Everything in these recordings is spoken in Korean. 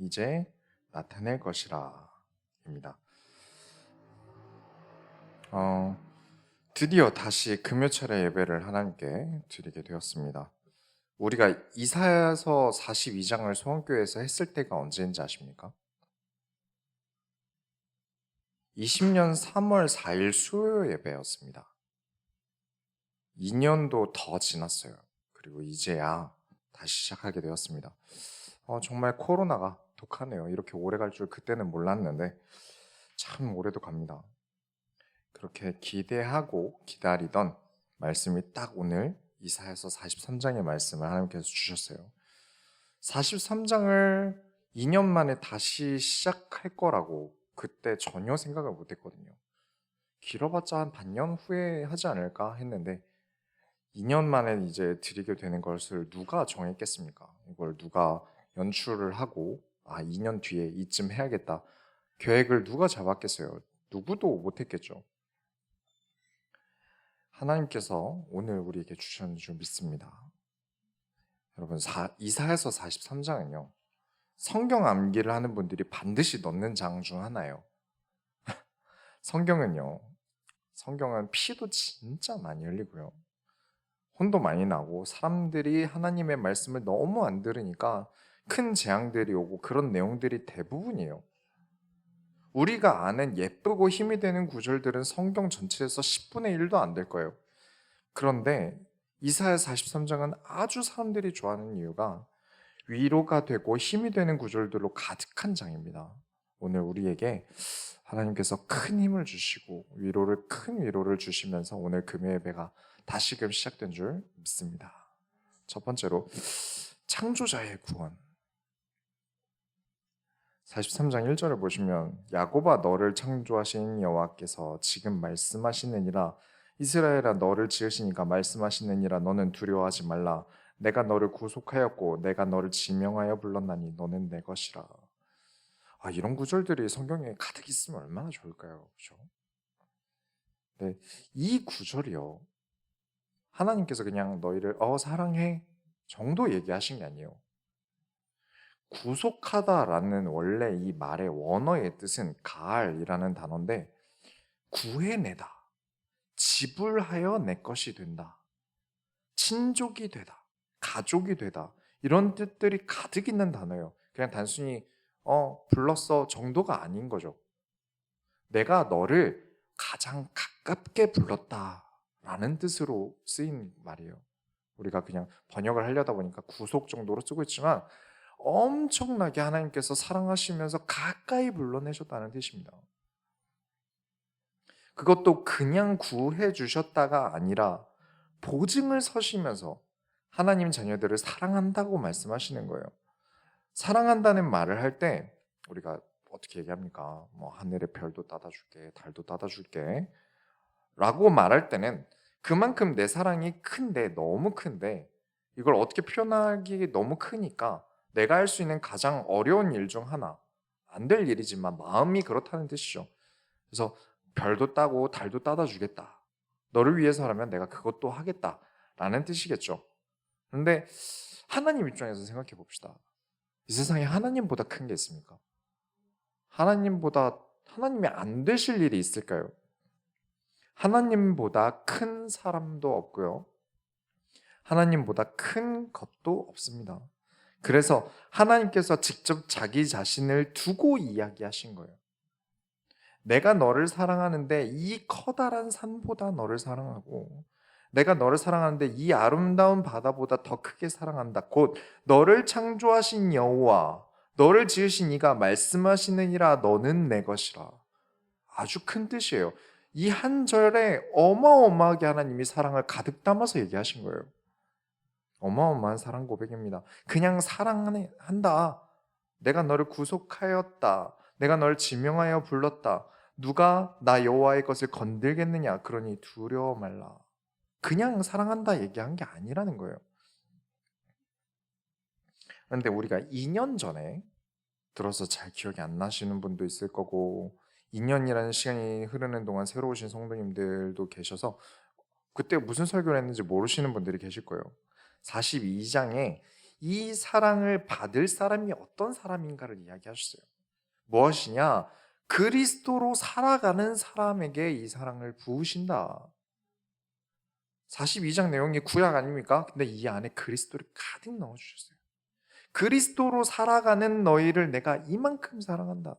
이제 나타낼 것이라 입니다. 어, 드디어 다시 금요철의 예배를 하나님께 드리게 되었습니다. 우리가 이사야서 42장을 소원교회에서 했을 때가 언제인지 아십니까? 20년 3월 4일 수요 예배였습니다. 2년도 더 지났어요. 그리고 이제야 다시 시작하게 되었습니다. 정말 코로나가 독하네요. 이렇게 오래 갈 줄 그때는 몰랐는데 참 오래도 갑니다. 그렇게 기대하고 기다리던 말씀이 딱 오늘 이사야서 43장의 말씀을 하나님께서 주셨어요. 43장을 2년 만에 다시 시작할 거라고 그때 전혀 생각을 못 했거든요. 길어봤자 한 반년 후에 하지 않을까 했는데 2년 만에 이제 드리게 되는 것을 누가 정했겠습니까? 이걸 누가 연출을 하고 2년 뒤에 이쯤 해야겠다. 계획을 누가 잡았겠어요? 누구도 못했겠죠. 하나님께서 오늘 우리에게 주셨는 줄 믿습니다. 여러분, 이사야서 43장은요. 성경 암기를 하는 분들이 반드시 넣는 장 중 하나예요. 성경은 피도 진짜 많이 흘리고요. 혼도 많이 나고 사람들이 하나님의 말씀을 너무 안 들으니까 큰 재앙들이 오고 그런 내용들이 대부분이에요. 우리가 아는 예쁘고 힘이 되는 구절들은 성경 전체에서 10분의 1도 안 될 거예요. 그런데 이사야 43장은 아주 사람들이 좋아하는 이유가 위로가 되고 힘이 되는 구절들로 가득한 장입니다. 오늘 우리에게 하나님께서 큰 힘을 주시고 큰 위로를 주시면서 오늘 금요 예배가 다시금 시작된 줄 믿습니다. 첫 번째로 창조자의 구원. 43장 1절을 보시면 야곱아 너를 창조하신 여호와께서 지금 말씀하시느니라 이스라엘아 너를 지으시니까 말씀하시느니라 너는 두려워하지 말라 내가 너를 구속하였고 내가 너를 지명하여 불렀나니 너는 내 것이라. 이런 구절들이 성경에 가득 있으면 얼마나 좋을까요? 그렇죠? 네, 이 구절이요. 하나님께서 그냥 너희를 사랑해 정도 얘기하신 게 아니에요. 구속하다라는 원래 이 말의 원어의 뜻은 가알이라는 단어인데 구해내다, 지불하여 내 것이 된다, 친족이 되다, 가족이 되다 이런 뜻들이 가득 있는 단어예요. 그냥 단순히 불렀어 정도가 아닌 거죠. 내가 너를 가장 가깝게 불렀다라는 뜻으로 쓰인 말이에요. 우리가 그냥 번역을 하려다 보니까 구속 정도로 쓰고 있지만 엄청나게 하나님께서 사랑하시면서 가까이 불러내셨다는 뜻입니다. 그것도 그냥 구해 주셨다가 아니라 보증을 서시면서 하나님 자녀들을 사랑한다고 말씀하시는 거예요. 사랑한다는 말을 할 때 우리가 어떻게 얘기합니까? 하늘의 별도 따다 줄게, 달도 따다 줄게 라고 말할 때는 그만큼 내 사랑이 큰데, 너무 큰데 이걸 어떻게 표현하기 너무 크니까 내가 할 수 있는 가장 어려운 일 중 하나, 안 될 일이지만 마음이 그렇다는 뜻이죠. 그래서 별도 따고 달도 따다 주겠다. 너를 위해서라면 내가 그것도 하겠다 라는 뜻이겠죠. 그런데 하나님 입장에서 생각해 봅시다. 이 세상에 하나님보다 큰 게 있습니까? 하나님이 안 되실 일이 있을까요? 하나님보다 큰 사람도 없고요. 하나님보다 큰 것도 없습니다. 그래서 하나님께서 직접 자기 자신을 두고 이야기하신 거예요. 내가 너를 사랑하는데 이 커다란 산보다 너를 사랑하고 내가 너를 사랑하는데 이 아름다운 바다보다 더 크게 사랑한다. 곧 너를 창조하신 여호와 너를 지으신 이가 말씀하시느니라 너는 내 것이라. 아주 큰 뜻이에요. 이 한 절에 어마어마하게 하나님이 사랑을 가득 담아서 얘기하신 거예요. 어마어마한 사랑 고백입니다. 그냥 사랑한다. 내가 너를 구속하였다. 내가 너를 지명하여 불렀다. 누가 나 여호와의 것을 건들겠느냐? 그러니 두려워 말라. 그냥 사랑한다 얘기한 게 아니라는 거예요. 그런데 우리가 2년 전에 들어서 잘 기억이 안 나시는 분도 있을 거고 2년이라는 시간이 흐르는 동안 새로 오신 성도님들도 계셔서 그때 무슨 설교를 했는지 모르시는 분들이 계실 거예요. 42장에 이 사랑을 받을 사람이 어떤 사람인가를 이야기하셨어요. 무엇이냐? 그리스도로 살아가는 사람에게 이 사랑을 부으신다. 42장 내용이 구약 아닙니까? 근데 이 안에 그리스도를 가득 넣어주셨어요. 그리스도로 살아가는 너희를 내가 이만큼 사랑한다.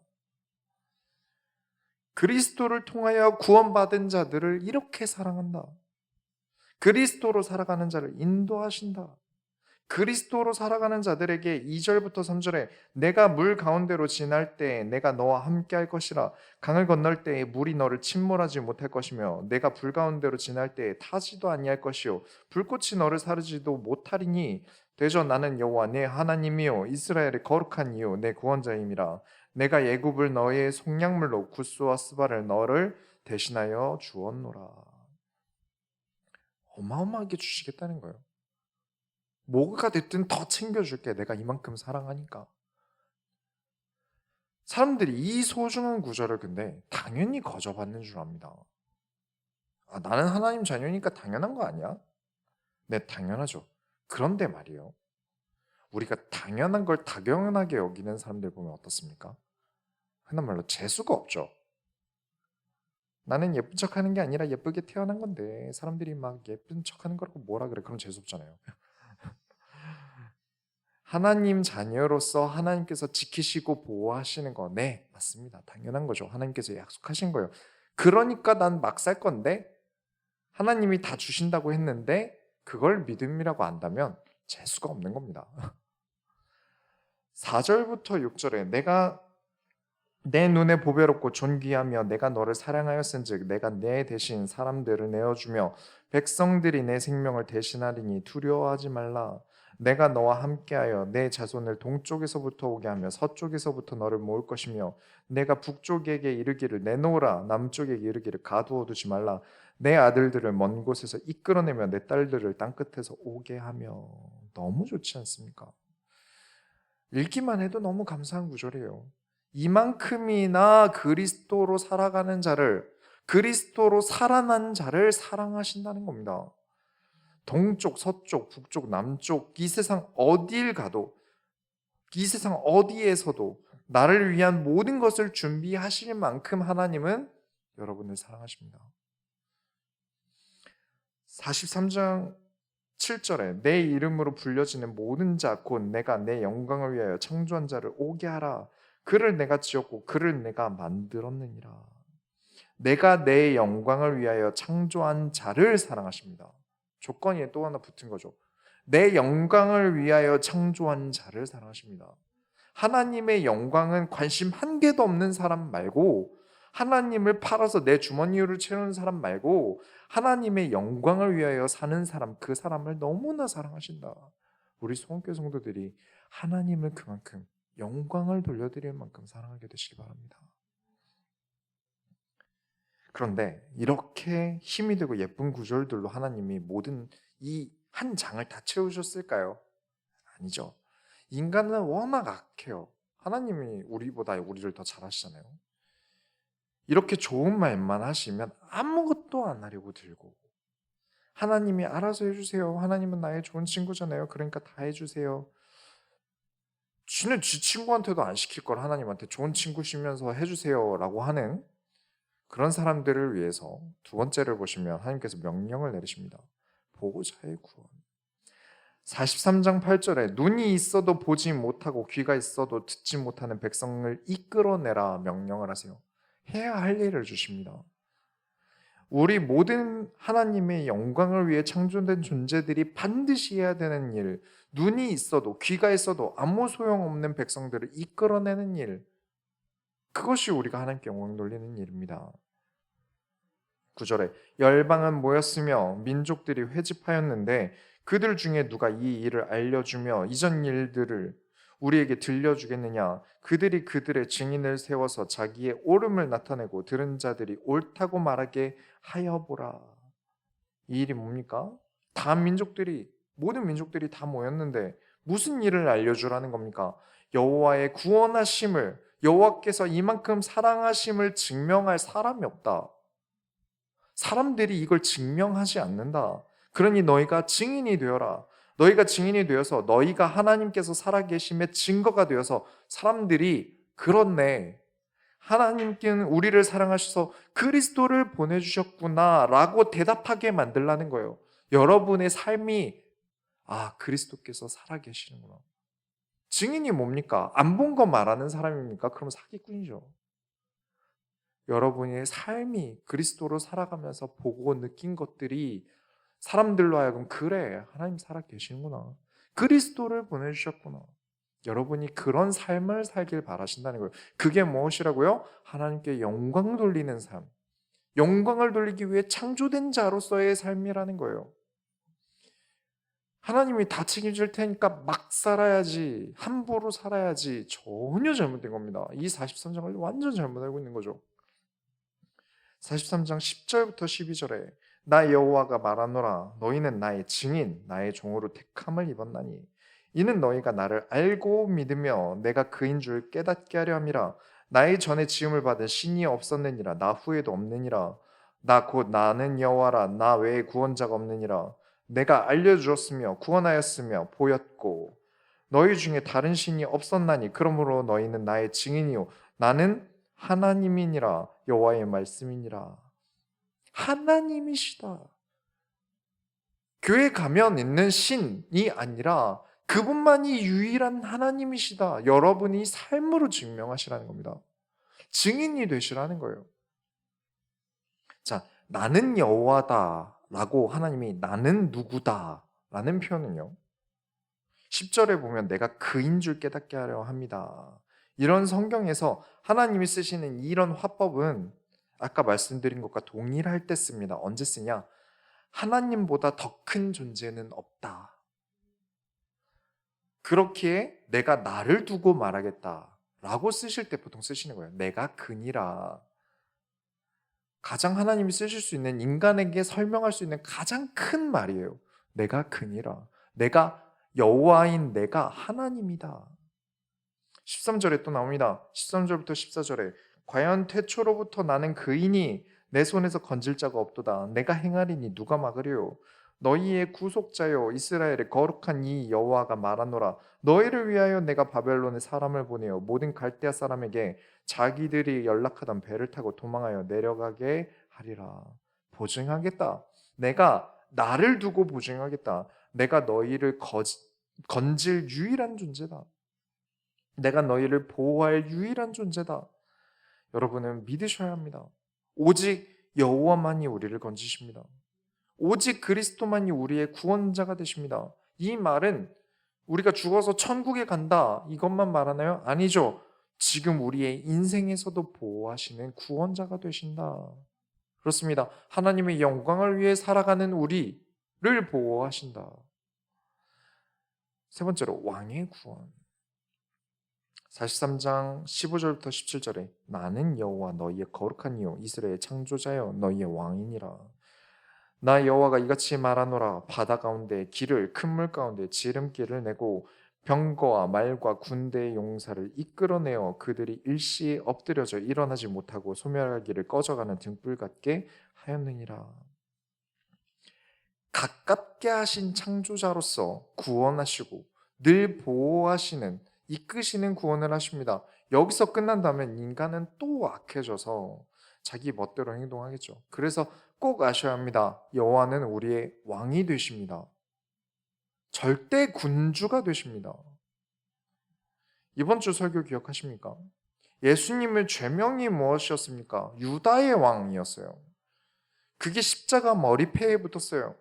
그리스도를 통하여 구원받은 자들을 이렇게 사랑한다. 그리스도로 살아가는 자를 인도하신다. 그리스도로 살아가는 자들에게 2절부터 3절에 내가 물 가운데로 지날 때에 내가 너와 함께 할 것이라. 강을 건널 때에 물이 너를 침몰하지 못할 것이며 내가 불 가운데로 지날 때에 타지도 아니할 것이요 불꽃이 너를 사르지도 못하리니 되저 나는 여호와 내 하나님이요 이스라엘의 거룩한 이요 내 구원자임이라. 내가 애굽을 너의 속량물로 구스와 스바를 너를 대신하여 주었노라. 어마어마하게 주시겠다는 거예요. 뭐가 됐든 더 챙겨줄게. 내가 이만큼 사랑하니까. 사람들이 이 소중한 구절을 근데 당연히 거저받는 줄 압니다. 나는 하나님 자녀니까 당연한 거 아니야? 네, 당연하죠. 그런데 말이에요. 우리가 당연한 걸 당연하게 여기는 사람들 보면 어떻습니까? 흔한 말로 재수가 없죠. 나는 예쁜 척하는 게 아니라 예쁘게 태어난 건데 사람들이 막 예쁜 척하는 거라고 뭐라 그래? 그럼 재수 없잖아요. 하나님 자녀로서 하나님께서 지키시고 보호하시는 거, 네, 맞습니다. 당연한 거죠. 하나님께서 약속하신 거예요. 그러니까 난 막 살 건데 하나님이 다 주신다고 했는데 그걸 믿음이라고 안다면 재수가 없는 겁니다. 4절부터 6절에 내가 내 눈에 보배롭고 존귀하며 내가 너를 사랑하였은즉 내가 내 대신 사람들을 내어주며 백성들이 내 생명을 대신하리니 두려워하지 말라. 내가 너와 함께하여 내 자손을 동쪽에서부터 오게 하며 서쪽에서부터 너를 모을 것이며 내가 북쪽에게 이르기를 내놓으라 남쪽에게 이르기를 가두어 두지 말라. 내 아들들을 먼 곳에서 이끌어내며 내 딸들을 땅끝에서 오게 하며. 너무 좋지 않습니까? 읽기만 해도 너무 감사한 구절이에요. 이만큼이나 그리스도로 살아가는 자를, 그리스도로 살아난 자를 사랑하신다는 겁니다. 동쪽, 서쪽, 북쪽, 남쪽, 이 세상 어디를 가도, 이 세상 어디에서도 나를 위한 모든 것을 준비하실 만큼 하나님은 여러분을 사랑하십니다. 43장 7절에 내 이름으로 불려지는 모든 자 곧 내가 내 영광을 위하여 창조한 자를 오게 하라. 그를 내가 지었고 그를 내가 만들었느니라. 내가 내 영광을 위하여 창조한 자를 사랑하십니다. 조건이 또 하나 붙은 거죠. 내 영광을 위하여 창조한 자를 사랑하십니다. 하나님의 영광은 관심 한 개도 없는 사람 말고, 하나님을 팔아서 내 주머니를 채우는 사람 말고 하나님의 영광을 위하여 사는 사람, 그 사람을 너무나 사랑하신다. 우리 소원교회 성도들이 하나님을 그만큼 영광을 돌려드릴 만큼 사랑하게 되시기 바랍니다. 그런데 이렇게 힘이 되고 예쁜 구절들로 하나님이 모든 이 한 장을 다 채우셨을까요? 아니죠. 인간은 워낙 악해요. 하나님이 우리보다 우리를 더 잘하시잖아요. 이렇게 좋은 말만 하시면 아무것도 안 하려고 들고, 하나님이 알아서 해주세요. 하나님은 나의 좋은 친구잖아요. 그러니까 다 해주세요. 지 친구한테도 안 시킬 걸 하나님한테 좋은 친구시면서 해주세요 라고 하는 그런 사람들을 위해서 두 번째를 보시면 하나님께서 명령을 내리십니다. 보호자의 구원. 43장 8절에 눈이 있어도 보지 못하고 귀가 있어도 듣지 못하는 백성을 이끌어내라 명령을 하세요. 해야 할 일을 주십니다. 우리 모든 하나님의 영광을 위해 창조된 존재들이 반드시 해야 되는 일, 눈이 있어도 귀가 있어도 아무 소용없는 백성들을 이끌어내는 일, 그것이 우리가 하나님께 영광 돌리는 일입니다. 9절에 열방은 모였으며 민족들이 회집하였는데 그들 중에 누가 이 일을 알려주며 이전 일들을 우리에게 들려주겠느냐. 그들이 그들의 증인을 세워서 자기의 옳음을 나타내고 들은 자들이 옳다고 말하게 하여보라. 이 일이 뭡니까? 모든 민족들이 다 모였는데 무슨 일을 알려주라는 겁니까? 여호와의 구원하심을, 여호와께서 이만큼 사랑하심을 증명할 사람이 없다. 사람들이 이걸 증명하지 않는다. 그러니 너희가 증인이 되어라. 너희가 증인이 되어서 너희가 하나님께서 살아계심의 증거가 되어서 사람들이 그렇네, 하나님께는 우리를 사랑하셔서 그리스도를 보내주셨구나 라고 대답하게 만들라는 거예요. 여러분의 삶이 그리스도께서 살아계시는구나. 증인이 뭡니까? 안 본 거 말하는 사람입니까? 그럼 사기꾼이죠. 여러분의 삶이 그리스도로 살아가면서 보고 느낀 것들이 사람들로 하여금 그래, 하나님 살아계시는구나, 그리스도를 보내주셨구나, 여러분이 그런 삶을 살길 바라신다는 거예요. 그게 무엇이라고요? 하나님께 영광 돌리는 삶, 영광을 돌리기 위해 창조된 자로서의 삶이라는 거예요. 하나님이 다 책임질 테니까 막 살아야지, 함부로 살아야지, 전혀 잘못된 겁니다. 이 43장을 완전 잘못 알고 있는 거죠. 43장 10절부터 12절에 나 여호와가 말하노라, 너희는 나의 증인, 나의 종으로 택함을 입었나니 이는 너희가 나를 알고 믿으며 내가 그인 줄 깨닫게 하려 함이라. 나의 전에 지음을 받은 신이 없었느니라, 나 후에도 없느니라. 나 곧 나는 여호와라, 나 외에 구원자가 없느니라. 내가 알려주었으며 구원하였으며 보였고 너희 중에 다른 신이 없었나니 그러므로 너희는 나의 증인이요 나는 하나님이니라, 여호와의 말씀이니라. 하나님이시다. 교회 가면 있는 신이 아니라 그분만이 유일한 하나님이시다. 여러분이 삶으로 증명하시라는 겁니다. 증인이 되시라는 거예요. 자, 나는 여호와다 라고 하나님이 나는 누구다 라는 표현은요, 10절에 보면 내가 그인 줄 깨닫게 하려 합니다. 이런 성경에서 하나님이 쓰시는 이런 화법은 아까 말씀드린 것과 동일할 때 씁니다. 언제 쓰냐? 하나님보다 더 큰 존재는 없다, 그렇기에 내가 나를 두고 말하겠다 라고 쓰실 때 보통 쓰시는 거예요. 내가 그니라. 가장 하나님이 쓰실 수 있는, 인간에게 설명할 수 있는 가장 큰 말이에요. 내가 그니라. 내가 여호와인 내가 하나님이다. 13절에 또 나옵니다. 13절부터 14절에 과연 태초로부터 나는 그이니 내 손에서 건질 자가 없도다. 내가 행하리니 누가 막으리요. 너희의 구속자여 이스라엘의 거룩한 이 여호와가 말하노라. 너희를 위하여 내가 바벨론에 사람을 보내어 모든 갈대아 사람에게 자기들이 연락하던 배를 타고 도망하여 내려가게 하리라. 보증하겠다. 내가 나를 두고 보증하겠다. 내가 너희를 건질 유일한 존재다. 내가 너희를 보호할 유일한 존재다. 여러분은 믿으셔야 합니다. 오직 여호와만이 우리를 건지십니다. 오직 그리스도만이 우리의 구원자가 되십니다. 이 말은 우리가 죽어서 천국에 간다 이것만 말하나요? 아니죠. 지금 우리의 인생에서도 보호하시는 구원자가 되신다. 그렇습니다. 하나님의 영광을 위해 살아가는 우리를 보호하신다. 세 번째로 왕의 구원. 43장 15절부터 17절에 나는 여호와 너희의 거룩한 이요 이스라엘의 창조자여 너희의 왕이니라. 나 여호와가 이같이 말하노라. 바다 가운데 길을 큰 물 가운데 지름길을 내고 병거와 말과 군대의 용사를 이끌어내어 그들이 일시에 엎드려져 일어나지 못하고 소멸하기를 꺼져가는 등불 같게 하였느니라. 가깝게 하신 창조자로서 구원하시고 늘 보호하시는, 이끄시는 구원을 하십니다. 여기서 끝난다면 인간은 또 악해져서 자기 멋대로 행동하겠죠. 그래서 꼭 아셔야 합니다. 여호와는 우리의 왕이 되십니다. 절대 군주가 되십니다. 이번 주 설교 기억하십니까? 예수님의 죄명이 무엇이었습니까? 유다의 왕이었어요. 그게 십자가 머리패에 붙었어요.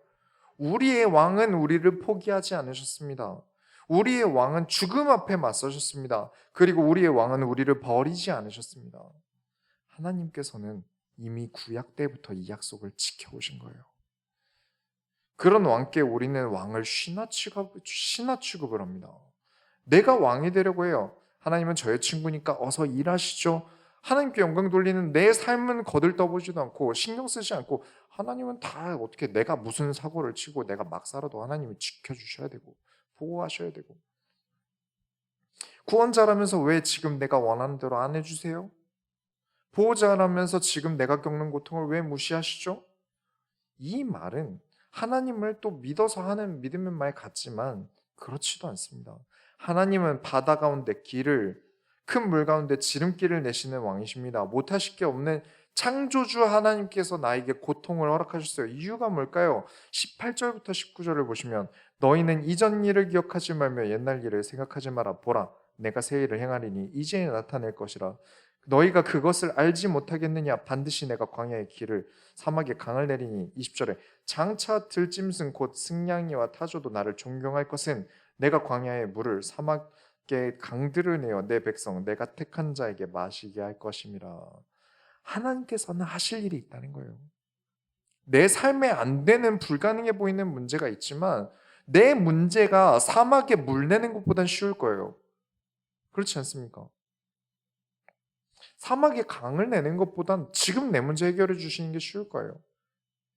우리의 왕은 우리를 포기하지 않으셨습니다. 우리의 왕은 죽음 앞에 맞서셨습니다. 그리고 우리의 왕은 우리를 버리지 않으셨습니다. 하나님께서는 이미 구약 때부터 이 약속을 지켜오신 거예요. 그런 왕께 우리는 왕을 신하 취급을 합니다. 내가 왕이 되려고 해요. 하나님은 저의 친구니까 어서 일하시죠. 하나님께 영광 돌리는 내 삶은 거들떠보지도 않고 신경 쓰지 않고, 하나님은 다 어떻게, 내가 무슨 사고를 치고 내가 막 살아도 하나님이 지켜주셔야 되고 보호하셔야 되고. 구원자라면서 왜 지금 내가 원하는 대로 안 해주세요? 보호자라면서 지금 내가 겪는 고통을 왜 무시하시죠? 이 말은 하나님을 또 믿어서 하는 믿음의 말 같지만 그렇지도 않습니다. 하나님은 바다 가운데 길을, 큰 물 가운데 지름길을 내시는 왕이십니다. 못하실 게 없는 창조주 하나님께서 나에게 고통을 허락하셨어요. 이유가 뭘까요? 18절부터 19절을 보시면 너희는 이전 일을 기억하지 말며 옛날 일을 생각하지 마라. 보라, 내가 새 일을 행하리니 이제 나타낼 것이라. 너희가 그것을 알지 못하겠느냐? 반드시 내가 광야의 길을, 사막에 강을 내리니. 20절에 장차 들짐승 곧 승냥이와 타조도 나를 존경할 것은 내가 광야의 물을, 사막의 강들을 내어 내 백성 내가 택한 자에게 마시게 할 것임이라. 하나님께서는 하실 일이 있다는 거예요. 내 삶에 안 되는, 불가능해 보이는 문제가 있지만 내 문제가 사막에 물 내는 것보단 쉬울 거예요. 그렇지 않습니까? 사막에 강을 내는 것보단 지금 내 문제 해결해 주시는 게 쉬울 거예요.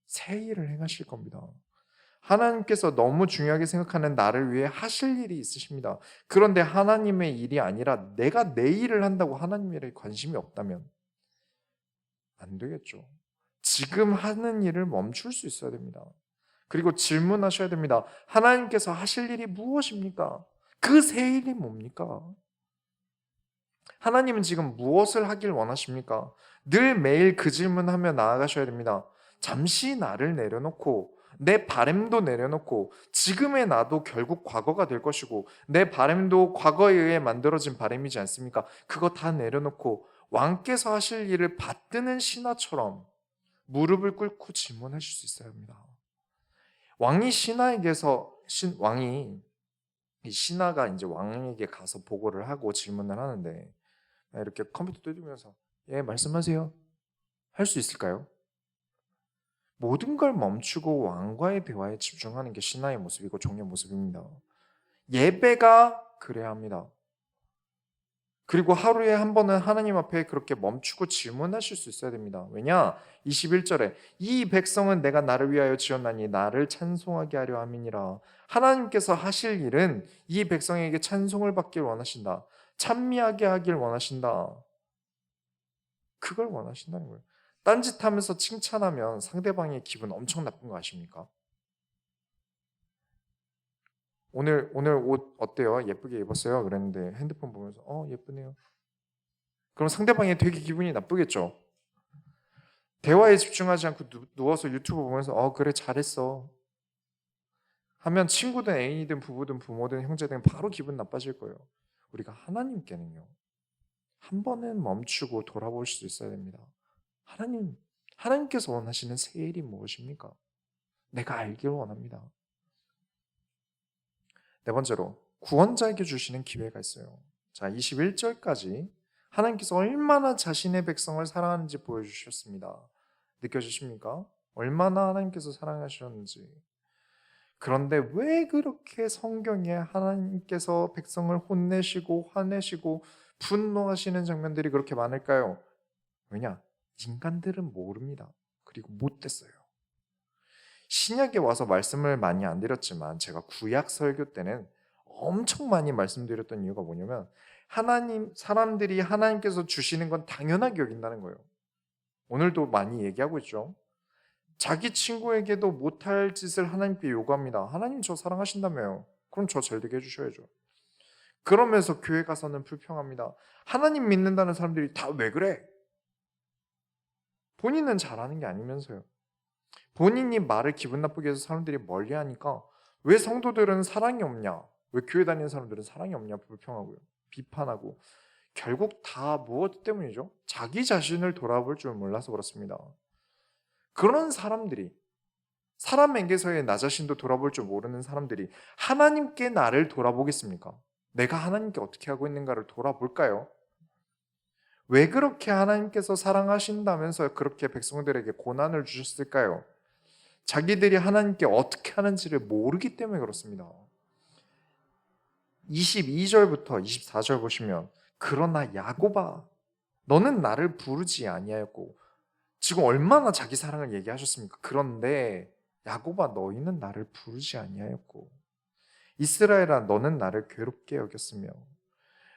새 일을 행하실 겁니다. 하나님께서 너무 중요하게 생각하는 나를 위해 하실 일이 있으십니다. 그런데 하나님의 일이 아니라 내가 내 일을 한다고 하나님 일에 관심이 없다면 안 되겠죠. 지금 하는 일을 멈출 수 있어야 됩니다. 그리고 질문하셔야 됩니다. 하나님께서 하실 일이 무엇입니까? 그 새 일이 뭡니까? 하나님은 지금 무엇을 하길 원하십니까? 늘 매일 그 질문하며 나아가셔야 됩니다. 잠시 나를 내려놓고 내 바램도 내려놓고 지금의 나도 결국 과거가 될 것이고 내 바램도 과거에 의해 만들어진 바램이지 않습니까? 그거 다 내려놓고 왕께서 하실 일을 받드는 신하처럼 무릎을 꿇고 질문하실 수 있어야 합니다. 왕이 신하에게서 왕이 이 신하가 이제 왕에게 가서 보고를 하고 질문을 하는데 이렇게 컴퓨터 두드리면서 예, 말씀하세요. 할 수 있을까요? 모든 걸 멈추고 왕과의 대화에 집중하는 게 신하의 모습이고 종의 모습입니다. 예배가 그래야 합니다. 그리고 하루에 한 번은 하나님 앞에 그렇게 멈추고 질문하실 수 있어야 됩니다. 왜냐? 21절에 이 백성은 내가 나를 위하여 지었나니 나를 찬송하게 하려 함이니라. 하나님께서 하실 일은 이 백성에게 찬송을 받길 원하신다. 찬미하게 하길 원하신다. 그걸 원하신다는 거예요. 딴짓하면서 칭찬하면 상대방의 기분 엄청 나쁜 거 아십니까? 오늘 옷 어때요? 예쁘게 입었어요? 그랬는데 핸드폰 보면서 예쁘네요. 그럼 상대방이 되게 기분이 나쁘겠죠? 대화에 집중하지 않고 누워서 유튜브 보면서 그래 잘했어 하면 친구든 애인이든 부부든 부모든 형제든 바로 기분 나빠질 거예요. 우리가 하나님께는요, 한 번은 멈추고 돌아볼 수 있어야 됩니다. 하나님께서 원하시는 새 일이 무엇입니까? 내가 알길 원합니다. 네 번째로 구원자에게 주시는 기회가 있어요. 자, 21절까지 하나님께서 얼마나 자신의 백성을 사랑하는지 보여주셨습니다. 느껴지십니까? 얼마나 하나님께서 사랑하셨는지. 그런데 왜 그렇게 성경에 하나님께서 백성을 혼내시고 화내시고 분노하시는 장면들이 그렇게 많을까요? 왜냐? 인간들은 모릅니다. 그리고 못됐어요. 신약에 와서 말씀을 많이 안 드렸지만 제가 구약 설교 때는 엄청 많이 말씀드렸던 이유가 뭐냐면 사람들이 하나님께서 주시는 건 당연하게 여긴다는 거예요. 오늘도 많이 얘기하고 있죠. 자기 친구에게도 못할 짓을 하나님께 요구합니다. 하나님 저 사랑하신다며요. 그럼 저 잘 되게 해주셔야죠. 그러면서 교회 가서는 불평합니다. 하나님 믿는다는 사람들이 다 왜 그래? 본인은 잘하는 게 아니면서요. 본인이 말을 기분 나쁘게 해서 사람들이 멀리하니까 왜 성도들은 사랑이 없냐? 왜 교회 다니는 사람들은 사랑이 없냐? 불평하고요. 비판하고. 결국 다 무엇 때문이죠? 자기 자신을 돌아볼 줄 몰라서 그렇습니다. 그런 사람들이, 사람에게서의 나 자신도 돌아볼 줄 모르는 사람들이 하나님께 나를 돌아보겠습니까? 내가 하나님께 어떻게 하고 있는가를 돌아볼까요? 왜 그렇게 하나님께서 사랑하신다면서 그렇게 백성들에게 고난을 주셨을까요? 자기들이 하나님께 어떻게 하는지를 모르기 때문에 그렇습니다. 22절부터 24절 보시면 그러나 야곱아 너는 나를 부르지 아니하였고, 지금 얼마나 자기 사랑을 얘기하셨습니까? 그런데 야곱아 너희는 나를 부르지 아니하였고, 이스라엘아 너는 나를 괴롭게 여겼으며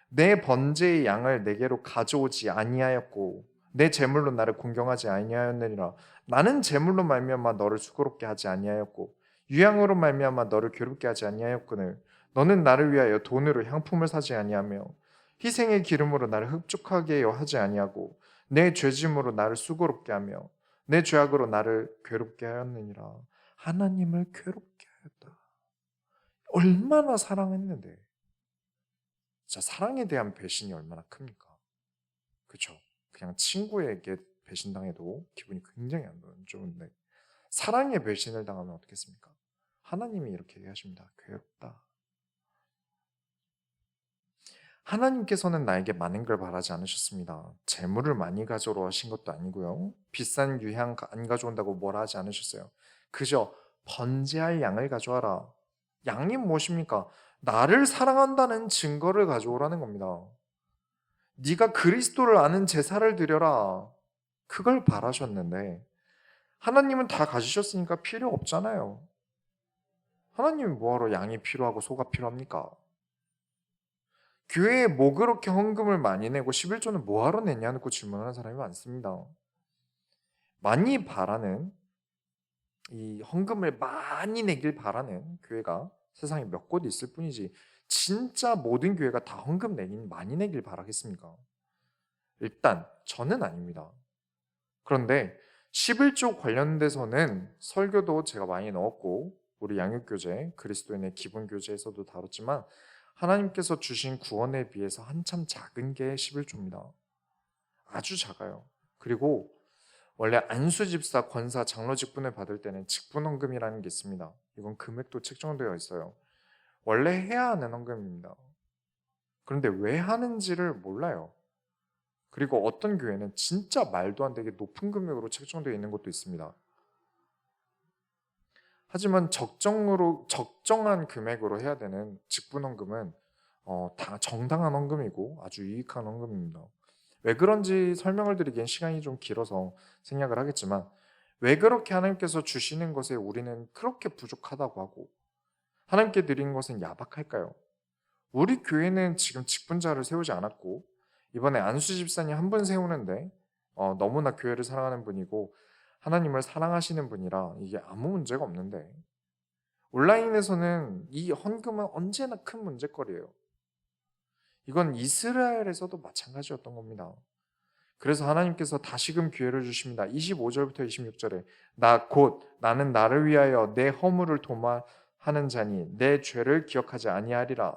내 번제의 양을 내게로 가져오지 아니하였고 내 재물로 나를 공경하지 아니하였느니라. 나는 재물로 말미암아 너를 수고롭게 하지 아니하였고 유향으로 말미암아 너를 괴롭게 하지 아니하였거늘 너는 나를 위하여 돈으로 향품을 사지 아니하며 희생의 기름으로 나를 흡족하게 하지 아니하고 내 죄짐으로 나를 수고롭게 하며 내 죄악으로 나를 괴롭게 하였느니라. 하나님을 괴롭게 하였다. 얼마나 사랑했는데. 자, 사랑에 대한 배신이 얼마나 큽니까? 그렇죠? 그냥 친구에게 배신당해도 기분이 굉장히 안 좋은데 사랑의 배신을 당하면 어떻겠습니까? 하나님이 이렇게 얘기하십니다. 괴롭다. 하나님께서는 나에게 많은 걸 바라지 않으셨습니다. 재물을 많이 가져오라 하신 것도 아니고요. 비싼 유향 안 가져온다고 뭐라 하지 않으셨어요. 그저 번제할 양을 가져와라. 양이 무엇입니까? 나를 사랑한다는 증거를 가져오라는 겁니다. 네가 그리스도를 아는 제사를 드려라. 그걸 바라셨는데 하나님은 다 가지셨으니까 필요 없잖아요. 하나님이 뭐하러 양이 필요하고 소가 필요합니까? 교회에 뭐 그렇게 헌금을 많이 내고 11조는 뭐하러 내냐고 질문하는 사람이 많습니다. 많이 바라는 이 헌금을 많이 내길 바라는 교회가 세상에 몇 곳 있을 뿐이지 진짜 모든 교회가 다 헌금 내긴 많이 내길 바라겠습니까? 일단 저는 아닙니다. 그런데 11조 관련돼서는 설교도 제가 많이 넣었고 우리 양육교재, 그리스도인의 기본교재에서도 다뤘지만 하나님께서 주신 구원에 비해서 한참 작은 게 11조입니다. 아주 작아요. 그리고 원래 안수집사, 권사, 장로 직분을 받을 때는 직분헌금이라는 게 있습니다. 이건 금액도 책정되어 있어요. 원래 해야 하는 헌금입니다. 그런데 왜 하는지를 몰라요. 그리고 어떤 교회는 진짜 말도 안 되게 높은 금액으로 책정되어 있는 것도 있습니다. 하지만 적정한 금액으로 해야 되는 직분헌금은 다 정당한 헌금이고 아주 유익한 헌금입니다. 왜 그런지 설명을 드리기엔 시간이 좀 길어서 생략을 하겠지만 왜 그렇게 하나님께서 주시는 것에 우리는 그렇게 부족하다고 하고 하나님께 드리는 것은 야박할까요? 우리 교회는 지금 직분자를 세우지 않았고 이번에 안수 집사님 한 분 세우는데 너무나 교회를 사랑하는 분이고 하나님을 사랑하시는 분이라 이게 아무 문제가 없는데 온라인에서는 이 헌금은 언제나 큰 문제거리예요. 이건 이스라엘에서도 마찬가지였던 겁니다. 그래서 하나님께서 다시금 기회를 주십니다. 25절부터 26절에 나 곧 나는 나를 위하여 내 허물을 도말하는 자니 내 죄를 기억하지 아니하리라.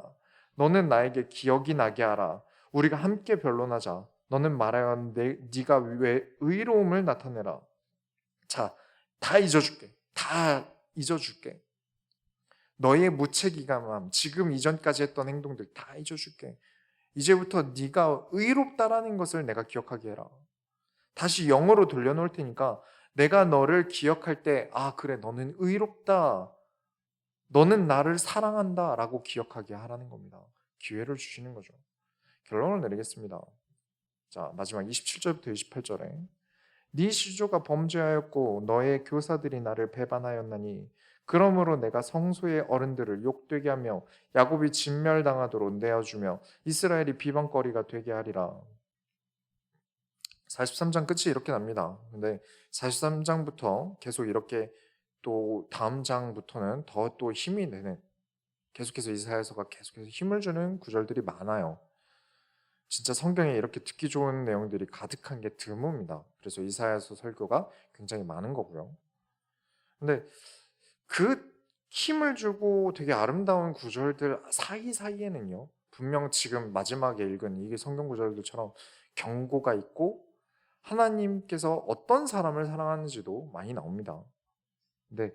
너는 나에게 기억이 나게 하라. 우리가 함께 변론하자. 너는 말하여 네가 왜 의로움을 나타내라. 자, 다 잊어줄게. 다 잊어줄게. 너의 무책임함, 지금 이전까지 했던 행동들 다 잊어줄게. 이제부터 네가 의롭다라는 것을 내가 기억하게 해라. 다시 영어로 돌려놓을 테니까 내가 너를 기억할 때 그래 너는 의롭다. 너는 나를 사랑한다 라고 기억하게 하라는 겁니다. 기회를 주시는 거죠. 결론을 내리겠습니다. 자, 마지막 27절부터 28절에 네 시조가 범죄하였고 너의 교사들이 나를 배반하였나니 그러므로 내가 성소의 어른들을 욕되게 하며 야곱이 진멸당하도록 내어주며 이스라엘이 비방거리가 되게 하리라. 43장 끝이 이렇게 납니다. 근데 43장부터 계속 이렇게 또 다음 장부터는 더 또 힘이 되는 계속해서 이사야서가 계속해서 힘을 주는 구절들이 많아요. 진짜 성경에 이렇게 듣기 좋은 내용들이 가득한 게 드뭅니다. 그래서 이사야서 설교가 굉장히 많은 거고요. 근데 그 힘을 주고 되게 아름다운 구절들 사이사이에는요. 분명 지금 마지막에 읽은 이게 성경 구절들처럼 경고가 있고 하나님께서 어떤 사람을 사랑하는지도 많이 나옵니다. 근데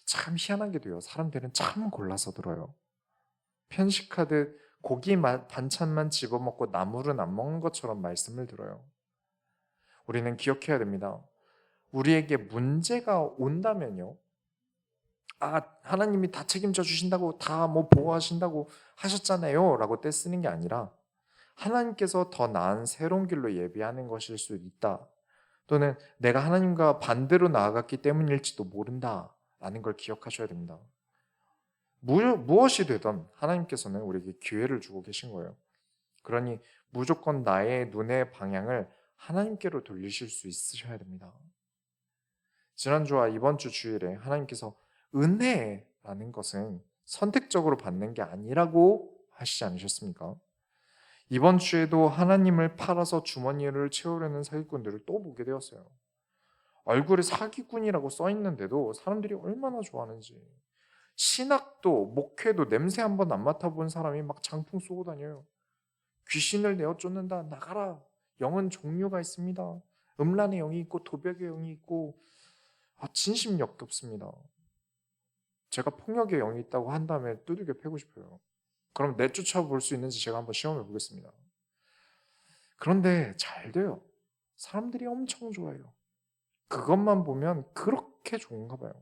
참 희한하게도요. 사람들은 참 골라서 들어요. 편식하듯 고기 반찬만 집어먹고 나물은 안 먹는 것처럼 말씀을 들어요. 우리는 기억해야 됩니다. 우리에게 문제가 온다면요. 하나님이 다 책임져 주신다고 다 뭐 보호하신다고 하셨잖아요 라고 떼쓰는 게 아니라 하나님께서 더 나은 새로운 길로 예비하는 것일 수 있다. 또는 내가 하나님과 반대로 나아갔기 때문일지도 모른다 라는 걸 기억하셔야 됩니다. 무엇이 되든 하나님께서는 우리에게 기회를 주고 계신 거예요. 그러니 무조건 나의 눈의 방향을 하나님께로 돌리실 수 있으셔야 됩니다. 지난주와 이번 주 주일에 하나님께서 은혜라는 것은 선택적으로 받는 게 아니라고 하시지 않으셨습니까? 이번 주에도 하나님을 팔아서 주머니를 채우려는 사기꾼들을 또 보게 되었어요. 얼굴에 사기꾼이라고 써 있는데도 사람들이 얼마나 좋아하는지. 신학도 목회도 냄새 한번 안 맡아본 사람이 막 장풍 쏘고 다녀요. 귀신을 내어 쫓는다. 나가라. 영은 종류가 있습니다. 음란의 영이 있고 도벽의 영이 있고 진심 역겹습니다. 제가 폭력의 영이 있다고 한 다음에 두들겨 패고 싶어요. 그럼 내쫓아 볼 수 있는지 제가 한번 시험해 보겠습니다. 그런데 잘 돼요. 사람들이 엄청 좋아해요. 그것만 보면 그렇게 좋은가 봐요.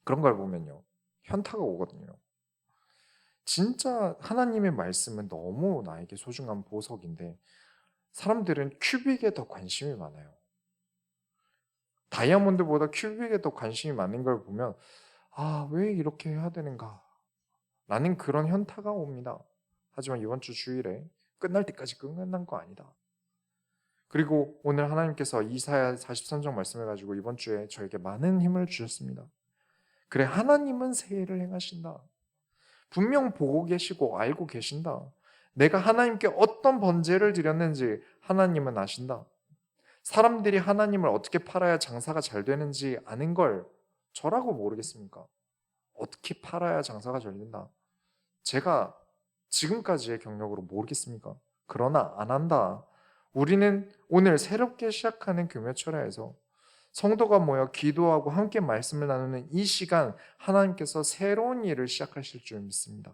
그런 걸 보면요. 현타가 오거든요. 진짜 하나님의 말씀은 너무 나에게 소중한 보석인데 사람들은 큐빅에 더 관심이 많아요. 다이아몬드보다 큐빅에 더 관심이 많은 걸 보면 왜 이렇게 해야 되는가? 라는 그런 현타가 옵니다. 하지만 이번 주 주일에 끝날 때까지 끝난 거 아니다. 그리고 오늘 하나님께서 이사야 43장 말씀해가지고 이번 주에 저에게 많은 힘을 주셨습니다. 그래, 하나님은 새 일을 행하신다. 분명 보고 계시고 알고 계신다. 내가 하나님께 어떤 번제를 드렸는지 하나님은 아신다. 사람들이 하나님을 어떻게 팔아야 장사가 잘 되는지 아는 걸 저라고 모르겠습니까? 어떻게 팔아야 장사가 잘 된다. 제가 지금까지의 경력으로 모르겠습니까? 그러나 안 한다. 우리는 오늘 새롭게 시작하는 금요철야에서 성도가 모여 기도하고 함께 말씀을 나누는 이 시간 하나님께서 새로운 일을 시작하실 줄 믿습니다.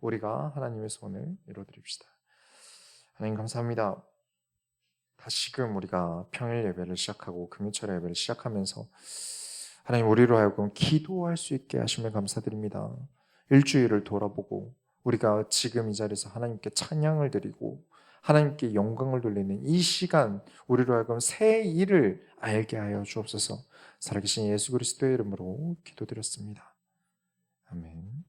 우리가 하나님의 손을 이뤄드립시다. 하나님 감사합니다. 다시금 우리가 평일 예배를 시작하고 금요철 예배를 시작하면서 하나님 우리로 하여금 기도할 수 있게 하심을 감사드립니다. 일주일을 돌아보고 우리가 지금 이 자리에서 하나님께 찬양을 드리고 하나님께 영광을 돌리는 이 시간 우리로 하여금 새 일을 알게 하여 주옵소서. 살아계신 예수 그리스도의 이름으로 기도드렸습니다. 아멘.